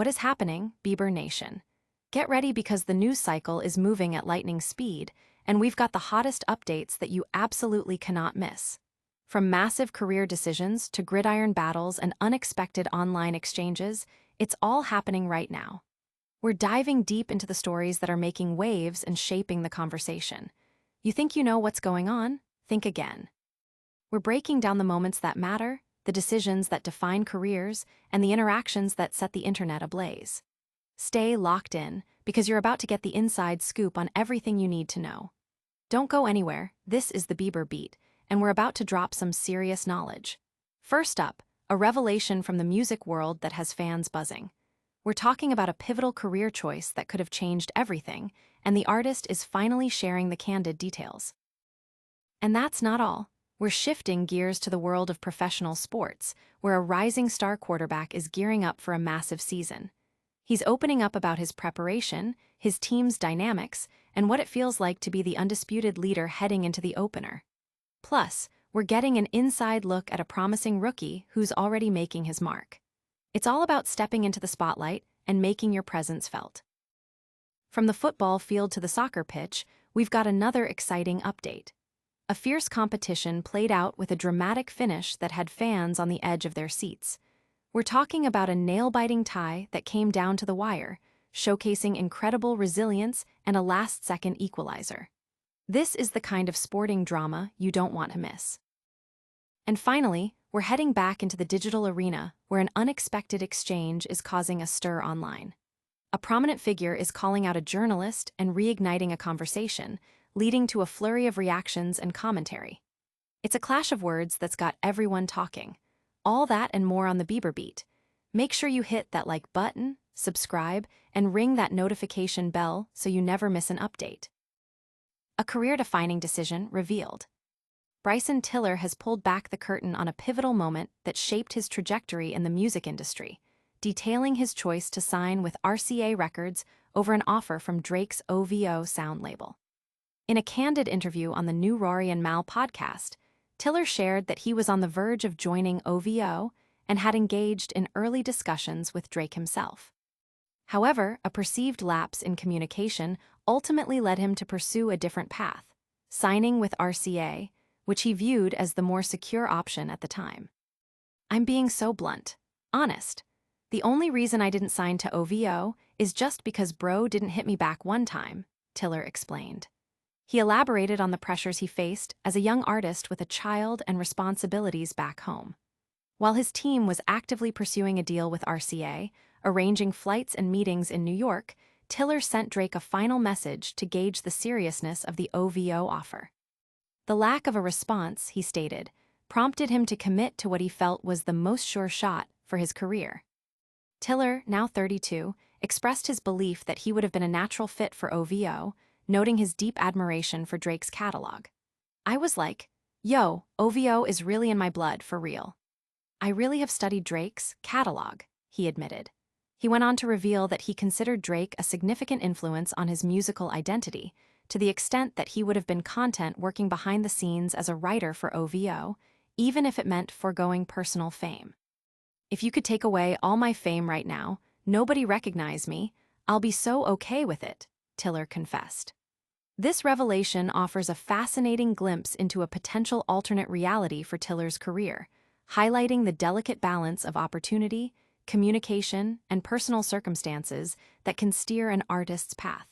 What is happening, Bieber Nation? Get ready because the news cycle is moving at lightning speed, and we've got the hottest updates that you absolutely cannot miss. From massive career decisions to gridiron battles and unexpected online exchanges, it's all happening right now. We're diving deep into the stories that are making waves and shaping the conversation. You think you know what's going on? Think again. We're breaking down the moments that matter, the decisions that define careers, and the interactions that set the internet ablaze. Stay locked in, because you're about to get the inside scoop on everything you need to know. Don't go anywhere, this is the Bieber Beat, and we're about to drop some serious knowledge. First up, a revelation from the music world that has fans buzzing. We're talking about a pivotal career choice that could have changed everything, and the artist is finally sharing the candid details. And that's not all. We're shifting gears to the world of professional sports, where a rising star quarterback is gearing up for a massive season. He's opening up about his preparation, his team's dynamics, and what it feels like to be the undisputed leader heading into the opener. Plus, we're getting an inside look at a promising rookie who's already making his mark. It's all about stepping into the spotlight and making your presence felt. From the football field to the soccer pitch, we've got another exciting update. A fierce competition played out with a dramatic finish that had fans on the edge of their seats. We're talking about a nail-biting tie that came down to the wire, showcasing incredible resilience and a last-second equalizer. This is the kind of sporting drama you don't want to miss. And finally, we're heading back into the digital arena where an unexpected exchange is causing a stir online. A prominent figure is calling out a journalist and reigniting a conversation, leading to a flurry of reactions and commentary. It's a clash of words that's got everyone talking. All that and more on the Bieber Beat. Make sure you hit that like button, subscribe, and ring that notification bell so you never miss an update. A career-defining decision revealed. Bryson Tiller has pulled back the curtain on a pivotal moment that shaped his trajectory in the music industry, detailing his choice to sign with RCA Records over an offer from Drake's OVO Sound label. In a candid interview on the new Rory and Mal podcast, Tiller shared that he was on the verge of joining OVO and had engaged in early discussions with Drake himself. However, a perceived lapse in communication ultimately led him to pursue a different path, signing with RCA, which he viewed as the more secure option at the time. "I'm being so blunt, honest. The only reason I didn't sign to OVO is just because bro didn't hit me back one time," Tiller explained. He elaborated on the pressures he faced as a young artist with a child and responsibilities back home. While his team was actively pursuing a deal with RCA, arranging flights and meetings in New York, Tiller sent Drake a final message to gauge the seriousness of the OVO offer. The lack of a response, he stated, prompted him to commit to what he felt was the most sure shot for his career. Tiller, now 32, expressed his belief that he would have been a natural fit for OVO, noting his deep admiration for Drake's catalog. "I was like, yo, OVO is really in my blood, for real. I really have studied Drake's catalog," he admitted. He went on to reveal that he considered Drake a significant influence on his musical identity, to the extent that he would have been content working behind the scenes as a writer for OVO, even if it meant foregoing personal fame. "If you could take away all my fame right now, nobody recognize me, I'll be so okay with it," Tiller confessed. This revelation offers a fascinating glimpse into a potential alternate reality for Tiller's career, highlighting the delicate balance of opportunity, communication, and personal circumstances that can steer an artist's path.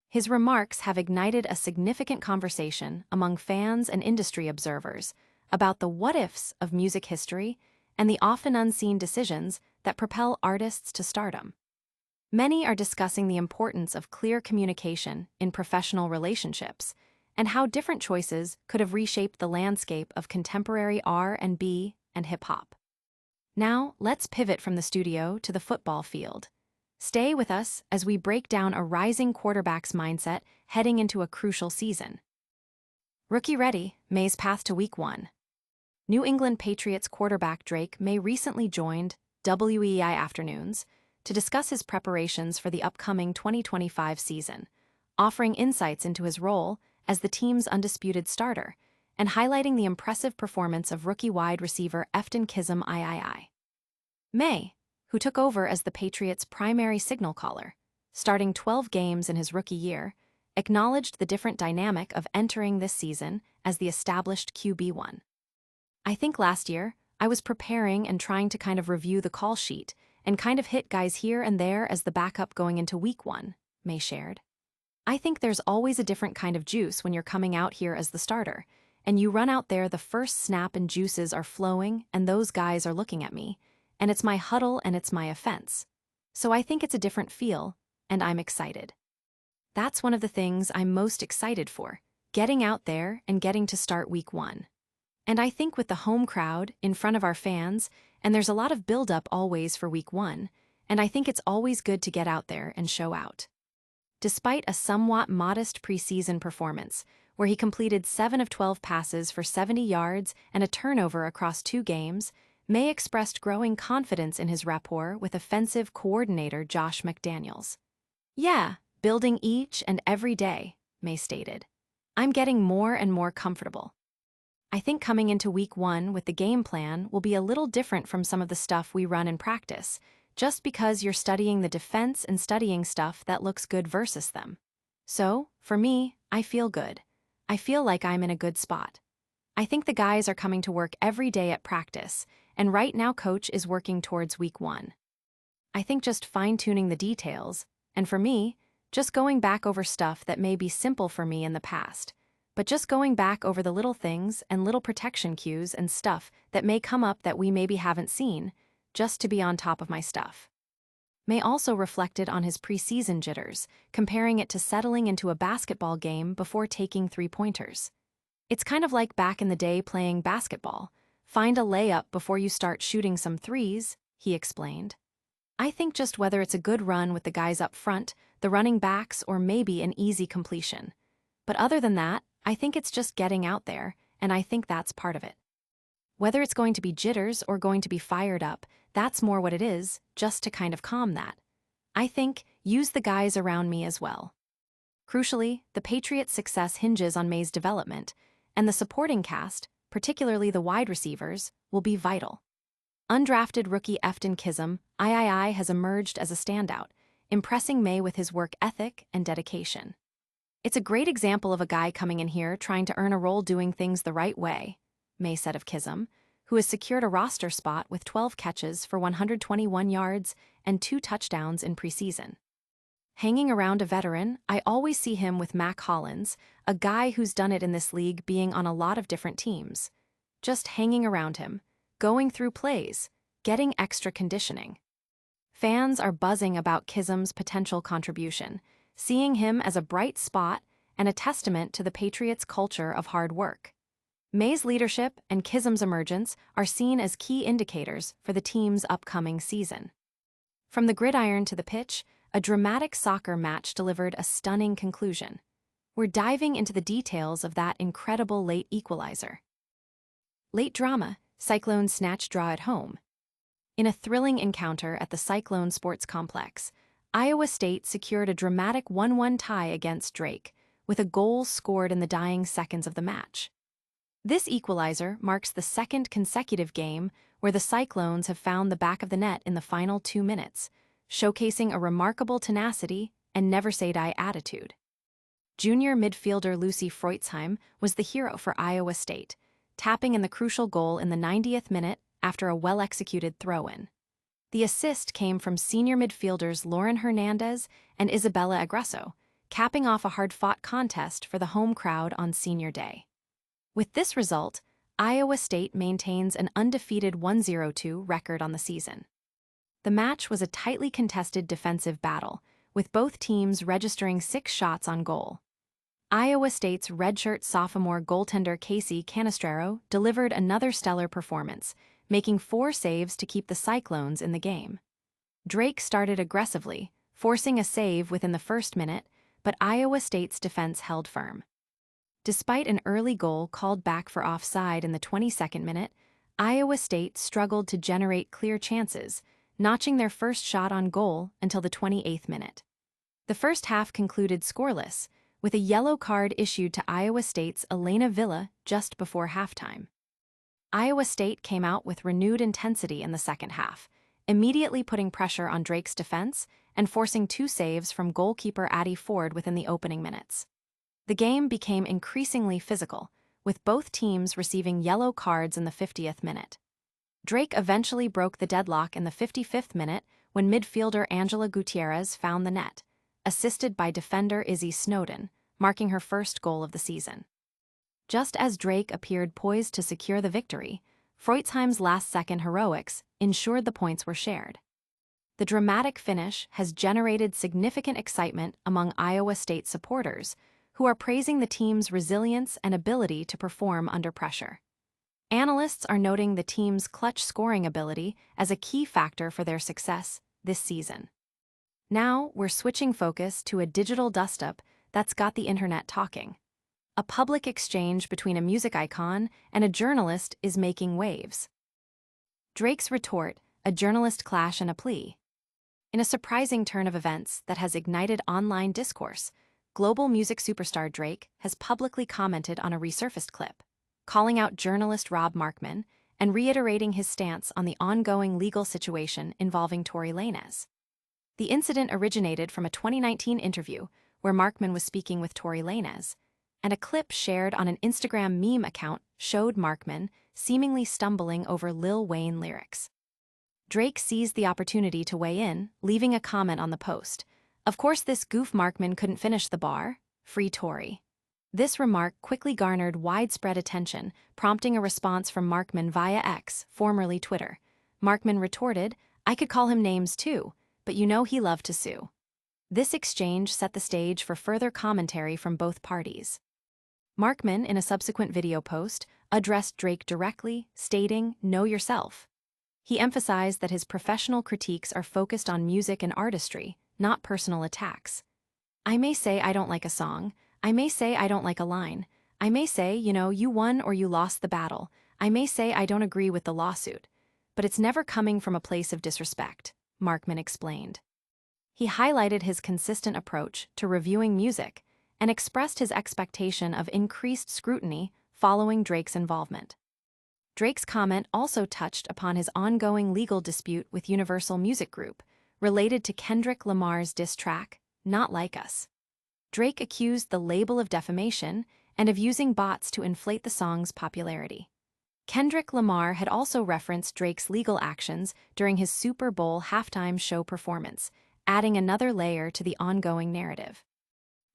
His remarks have ignited a significant conversation among fans and industry observers about the what-ifs of music history and the often unseen decisions that propel artists to stardom. Many are discussing the importance of clear communication in professional relationships and how different choices could have reshaped the landscape of contemporary R&B and hip-hop. Now, let's pivot from the studio to the football field. Stay with us as we break down a rising quarterback's mindset heading into a crucial season. Rookie ready, Maye's path to Week 1. New England Patriots quarterback Drake Maye recently joined WEEI Afternoons to discuss his preparations for the upcoming 2025 season, offering insights into his role as the team's undisputed starter and highlighting the impressive performance of rookie wide receiver Efton Chism III. Maye, who took over as the Patriots' primary signal caller, starting 12 games in his rookie year, acknowledged the different dynamic of entering this season as the established QB1. "I think last year, I was preparing and trying to kind of review the call sheet and kind of hit guys here and there as the backup going into week 1, Maye shared. "I think there's always a different kind of juice when you're coming out here as the starter, and you run out there the first snap and juices are flowing and those guys are looking at me, and it's my huddle and it's my offense. So I think it's a different feel, and I'm excited. That's one of the things I'm most excited for, getting out there and getting to start week 1. And I think with the home crowd in front of our fans, and there's a lot of build-up always for week 1, and I think it's always good to get out there and show out." Despite a somewhat modest preseason performance, where he completed 7 of 12 passes for 70 yards and a turnover across 2 games, Maye expressed growing confidence in his rapport with offensive coordinator Josh McDaniels. "Yeah, building each and every day," Maye stated. "I'm getting more and more comfortable. I think coming into week 1 with the game plan will be a little different from some of the stuff we run in practice, just because you're studying the defense and studying stuff that looks good versus them. So, for me, I feel good. I feel like I'm in a good spot. I think the guys are coming to work every day at practice, and right now coach is working towards week 1. I think just fine-tuning the details, and for me, just going back over stuff that may be simple for me in the past, but just going back over the little things and little protection cues and stuff that may come up that we maybe haven't seen, just to be on top of my stuff." Maye also reflected on his preseason jitters, comparing it to settling into a basketball game before taking 3-pointers. "It's kind of like back in the day playing basketball. Find a layup before you start shooting some threes," he explained. "I think just whether it's a good run with the guys up front, the running backs, or maybe an easy completion. But other than that, I think it's just getting out there, and I think that's part of it. Whether it's going to be jitters or going to be fired up, that's more what it is, just to kind of calm that. I think, use the guys around me as well." Crucially, the Patriots' success hinges on Maye's development, and the supporting cast, particularly the wide receivers, will be vital. Undrafted rookie Efton Chism III has emerged as a standout, impressing Maye with his work ethic and dedication. "It's a great example of a guy coming in here trying to earn a role doing things the right way," Maye said of Chism, who has secured a roster spot with 12 catches for 121 yards and 2 touchdowns in preseason. "Hanging around a veteran, I always see him with Mac Hollins, a guy who's done it in this league being on a lot of different teams. Just hanging around him, going through plays, getting extra conditioning. Fans are buzzing about Chism's potential contribution, seeing him as a bright spot and a testament to the Patriots' culture of hard work. Maye's leadership and Chism's emergence are seen as key indicators for the team's upcoming season." From the gridiron to the pitch, a dramatic soccer match delivered a stunning conclusion. We're diving into the details of that incredible late equalizer. Late drama, Cyclones snatch draw at home. In a thrilling encounter at the Cyclone Sports Complex, Iowa State secured a dramatic 1-1 tie against Drake, with a goal scored in the dying seconds of the match. This equalizer marks the second consecutive game where the Cyclones have found the back of the net in the final 2 minutes, showcasing a remarkable tenacity and never-say-die attitude. Junior midfielder Lucy Freutzheim was the hero for Iowa State, tapping in the crucial goal in the 90th minute after a well-executed throw-in. The assist came from senior midfielders Lauren Hernandez and Isabella Agresso, capping off a hard-fought contest for the home crowd on Senior Day. With this result, Iowa State maintains an undefeated 1-0-2 record on the season. The match was a tightly contested defensive battle, with both teams registering 6 shots on goal. Iowa State's redshirt sophomore goaltender Casey Canestraro delivered another stellar performance, making 4 saves to keep the Cyclones in the game. Drake started aggressively, forcing a save within the first minute, but Iowa State's defense held firm. Despite an early goal called back for offside in the 22nd minute, Iowa State struggled to generate clear chances, notching their first shot on goal until the 28th minute. The first half concluded scoreless, with a yellow card issued to Iowa State's Elena Villa just before halftime. Iowa State came out with renewed intensity in the second half, immediately putting pressure on Drake's defense and forcing 2 saves from goalkeeper Addy Ford within the opening minutes. The game became increasingly physical, with both teams receiving yellow cards in the 50th minute. Drake eventually broke the deadlock in the 55th minute when midfielder Angela Gutierrez found the net, assisted by defender Izzy Snowden, marking her first goal of the season. Just as Drake appeared poised to secure the victory, Freutzheim's last-second heroics ensured the points were shared. The dramatic finish has generated significant excitement among Iowa State supporters, who are praising the team's resilience and ability to perform under pressure. Analysts are noting the team's clutch scoring ability as a key factor for their success this season. Now, we're switching focus to a digital dust-up that's got the internet talking. A public exchange between a music icon and a journalist is making waves. Drake's retort, a journalist clash and a plea. In a surprising turn of events that has ignited online discourse, global music superstar Drake has publicly commented on a resurfaced clip, calling out journalist Rob Markman and reiterating his stance on the ongoing legal situation involving Tory Lanez. The incident originated from a 2019 interview where Markman was speaking with Tory Lanez, and a clip shared on an Instagram meme account showed Markman seemingly stumbling over Lil Wayne lyrics. Drake seized the opportunity to weigh in, leaving a comment on the post. "Of course this goof Markman couldn't finish the bar. Free Tory." This remark quickly garnered widespread attention, prompting a response from Markman via X, formerly Twitter. Markman retorted, "I could call him names too, but you know he loved to sue." This exchange set the stage for further commentary from both parties. Markman, in a subsequent video post, addressed Drake directly, stating, "Know yourself." He emphasized that his professional critiques are focused on music and artistry, not personal attacks. "I may say I don't like a song. I may say I don't like a line. I may say, you won or you lost the battle. I may say I don't agree with the lawsuit. But it's never coming from a place of disrespect," Markman explained. He highlighted his consistent approach to reviewing music and expressed his expectation of increased scrutiny following Drake's involvement. Drake's comment also touched upon his ongoing legal dispute with Universal Music Group, related to Kendrick Lamar's diss track, "Not Like Us." Drake accused the label of defamation and of using bots to inflate the song's popularity. Kendrick Lamar had also referenced Drake's legal actions during his Super Bowl halftime show performance, adding another layer to the ongoing narrative.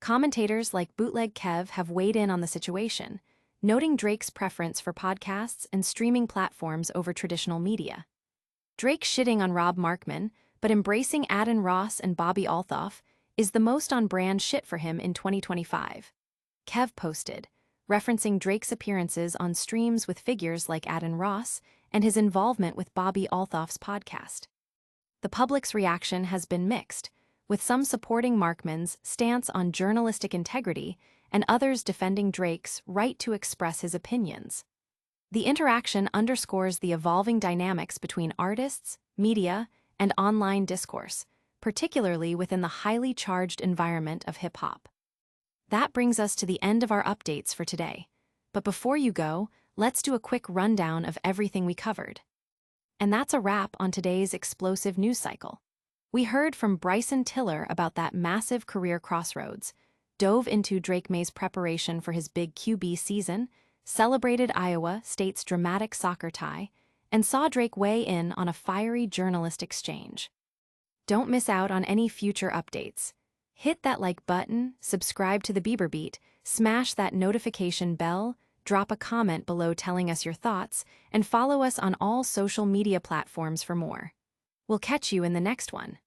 Commentators like Bootleg Kev have weighed in on the situation, noting Drake's preference for podcasts and streaming platforms over traditional media. Drake shitting on Rob Markman, but embracing Adin Ross and Bobby Althoff, is the most on-brand shit for him in 2025. Kev posted, referencing Drake's appearances on streams with figures like Adin Ross and his involvement with Bobby Althoff's podcast. The public's reaction has been mixed, with some supporting Markman's stance on journalistic integrity and others defending Drake's right to express his opinions. The interaction underscores the evolving dynamics between artists, media, and online discourse, particularly within the highly charged environment of hip-hop. That brings us to the end of our updates for today. But before you go, let's do a quick rundown of everything we covered. And that's a wrap on today's explosive news cycle. We heard from Bryson Tiller about that massive career crossroads, dove into Drake Maye's preparation for his big QB season, celebrated Iowa State's dramatic soccer tie, and saw Drake weigh in on a fiery journalist exchange. Don't miss out on any future updates. Hit that like button, subscribe to the Bieber Beat, smash that notification bell, drop a comment below telling us your thoughts, and follow us on all social media platforms for more. We'll catch you in the next one.